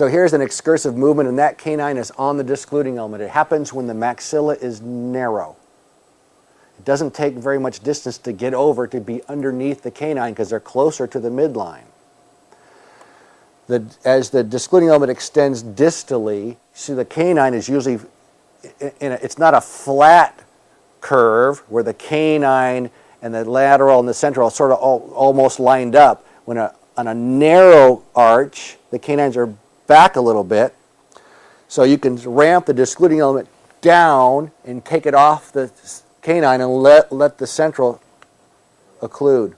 So here's an excursive movement, and that canine is on the discluding element. It happens when the maxilla is narrow. It doesn't take very much distance to get over to be underneath the canine because they're closer to the midline. As the discluding element extends distally, see the canine is usually, it's not a flat curve where the canine and the lateral and the central are sort of almost lined up. When on a narrow arch, the canines are back a little bit. So you can ramp the discluding element down and take it off the canine and let the central occlude.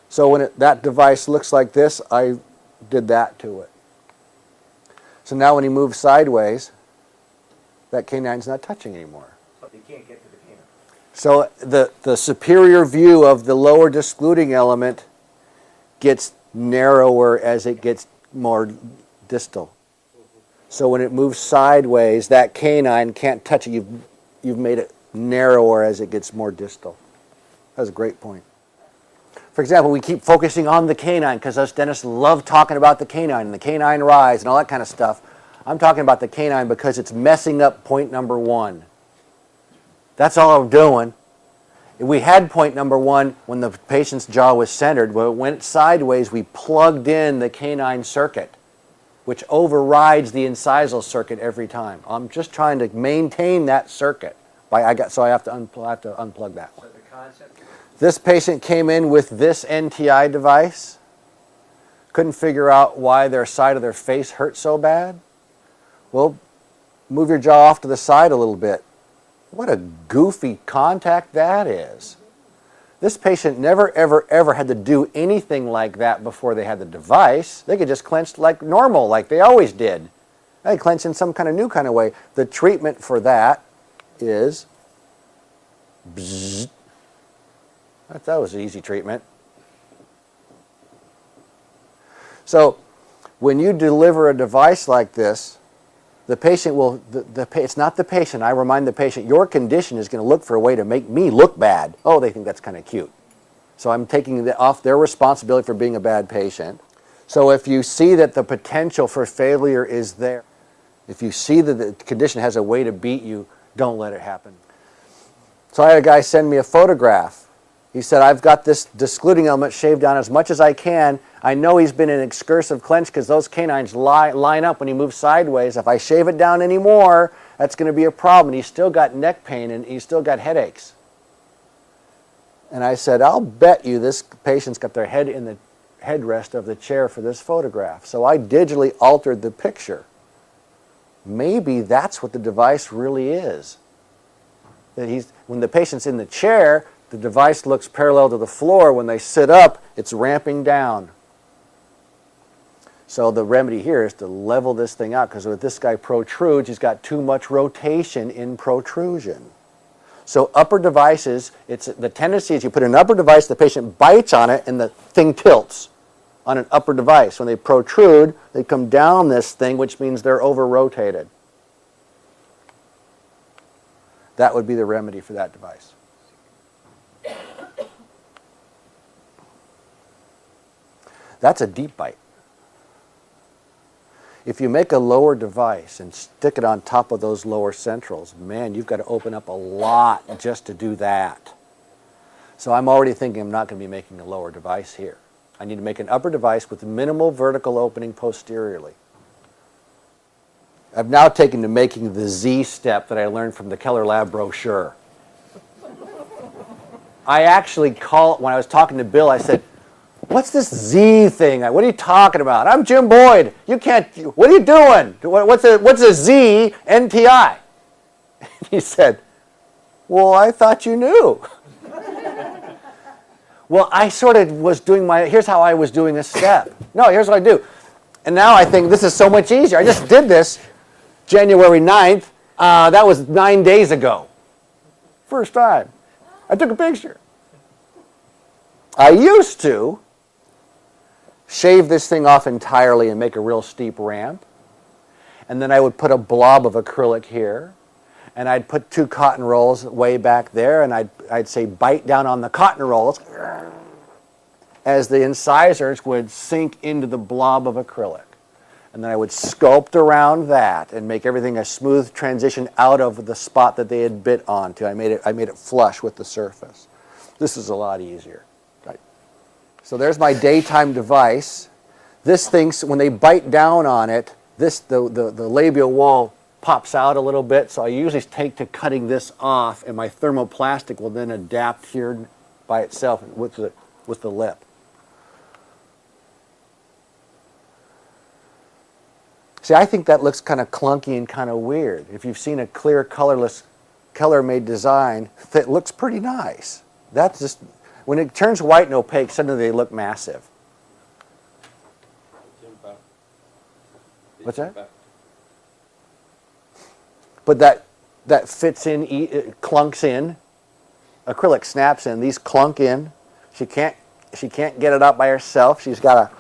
So when that device looks like this, I did that to it. So now when he moves sideways, that canine's not touching anymore. But they can't get to the canine. So the superior view of the lower discluding element gets narrower as it gets more distal. So when it moves sideways, that canine can't touch it. You've made it narrower as it gets more distal. That's a great point. For example, we keep focusing on the canine because us dentists love talking about the canine and the canine rise and all that kind of stuff. I'm talking about the canine because it's messing up point number 1. That's all I'm doing. We had point number 1 when the patient's jaw was centered. When it went sideways, we plugged in the canine circuit, which overrides the incisal circuit every time. I'm just trying to maintain that circuit. So I have to unplug that one. So the concept. This patient came in with this NTI device. Couldn't figure out why their side of their face hurt so bad. Well, move your jaw off to the side a little bit. What a goofy contact that is. This patient never, ever, ever had to do anything like that before they had the device. They could just clench like normal, like they always did. They clench in some kind of new kind of way. The treatment for that is bzzz. That was an easy treatment. So when you deliver a device like this, the patient will, it's not the patient. I remind the patient, your condition is going to look for a way to make me look bad. Oh, they think that's kind of cute. So I'm taking off their responsibility for being a bad patient. So if you see that the potential for failure is there, if you see that the condition has a way to beat you, don't let it happen. So I had a guy send me a photograph. He said, I've got this discluding element shaved down as much as I can. I know he's been in excursive clench because those canines line up when he moves sideways. If I shave it down anymore, that's going to be a problem. He's still got neck pain and he's still got headaches. And I said, I'll bet you this patient's got their head in the headrest of the chair for this photograph. So I digitally altered the picture. Maybe that's what the device really is. That when the patient's in the chair, the device looks parallel to the floor. When they sit up, it's ramping down. So the remedy here is to level this thing out because if this guy protrudes, he's got too much rotation in protrusion. So upper devices, the tendency is you put an upper device, the patient bites on it, and the thing tilts on an upper device. When they protrude, they come down this thing, which means they're over-rotated. That would be the remedy for that device. That's a deep bite. If you make a lower device and stick it on top of those lower centrals, man, you've got to open up a lot just to do that. So I'm already thinking I'm not going to be making a lower device here. I need to make an upper device with minimal vertical opening posteriorly. I've now taken to making the Z step that I learned from the Keller Lab brochure. I actually when I was talking to Bill, I said, what's this Z thing? What are you talking about? I'm Jim Boyd. You can't, what are you doing? What's a Z NTI? He said, well, I thought you knew. Well, I sort of was doing here's how I was doing a step. No, here's what I do. And now I think this is so much easier. I just did this January 9th. That was 9 days ago. First time. I took a picture. I used to shave this thing off entirely and make a real steep ramp. And then I would put a blob of acrylic here. And I'd put 2 cotton rolls way back there. And I'd say bite down on the cotton rolls as the incisors would sink into the blob of acrylic. and then I would sculpt around that and make everything a smooth transition out of the spot that they had bit onto. I made it flush with the surface. This is a lot easier. Right. So there's my daytime device. This thing, when they bite down on it, the labial wall pops out a little bit, so I usually take to cutting this off, and my thermoplastic will then adapt here by itself with the lip. See, I think that looks kind of clunky and kind of weird. If you've seen a clear, colorless, color-made design, that looks pretty nice. That's just, when it turns white and opaque, suddenly they look massive. What's that? But that fits in, it clunks in. Acrylic snaps in. These clunk in. She can't get it out by herself. She's got to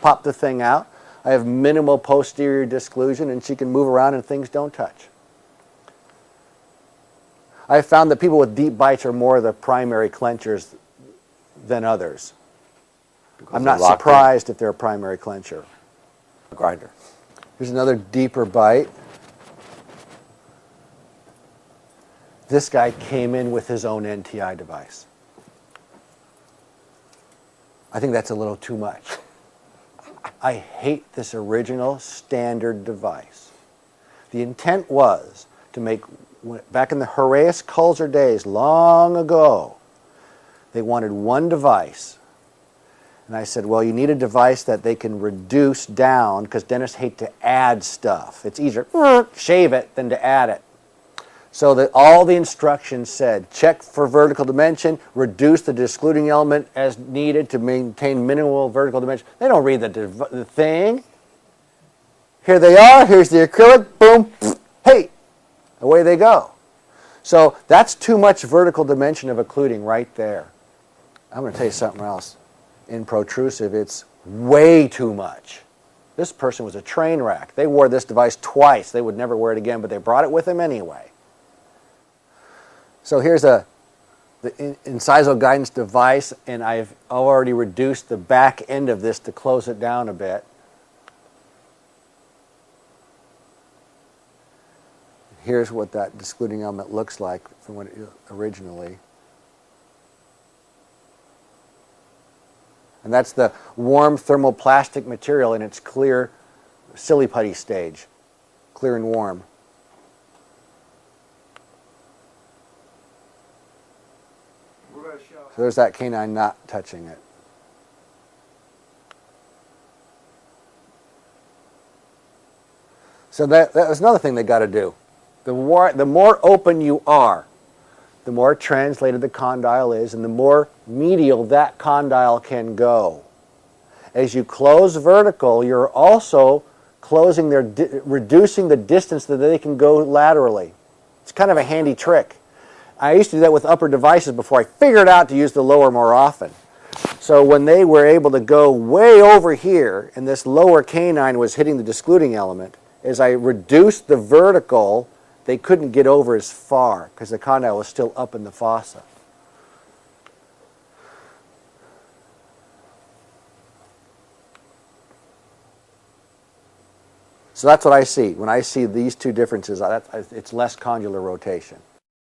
pop the thing out. I have minimal posterior disclusion, and she can move around and things don't touch. I have found that people with deep bites are more the primary clenchers than others. I'm not surprised if they're a primary clencher. Grinder. Here's another deeper bite. This guy came in with his own NTI device. I think that's a little too much. I hate this original standard device. The intent was to make, back in the Horace Kulzer days, long ago, they wanted one device. And I said, well, you need a device that they can reduce down, because dentists hate to add stuff. It's easier to shave it than to add it. So that all the instructions said, check for vertical dimension, reduce the discluding element as needed to maintain minimal vertical dimension. They don't read the thing. Here they are, here's the acrylic, boom, hey, away they go. So that's too much vertical dimension of occluding right there. I'm going to tell you something else. In protrusive, it's way too much. This person was a train wreck. They wore this device twice. They would never wear it again, but they brought it with them anyway. So here's the incisal guidance device, and I've already reduced the back end of this to close it down a bit. Here's what that discluding element looks like from what it originally. And that's the warm thermoplastic material in its clear silly putty stage, clear and warm. So there's that canine not touching it. So that was another thing they got to do. The more open you are, the more translated the condyle is, and the more medial that condyle can go. As you close vertical, you're also closing reducing the distance that they can go laterally. It's kind of a handy trick. I used to do that with upper devices before I figured out to use the lower more often. So when they were able to go way over here, and this lower canine was hitting the discluding element, as I reduced the vertical, they couldn't get over as far because the condyle was still up in the fossa. So that's what I see. When I see these two differences, it's less condylar rotation.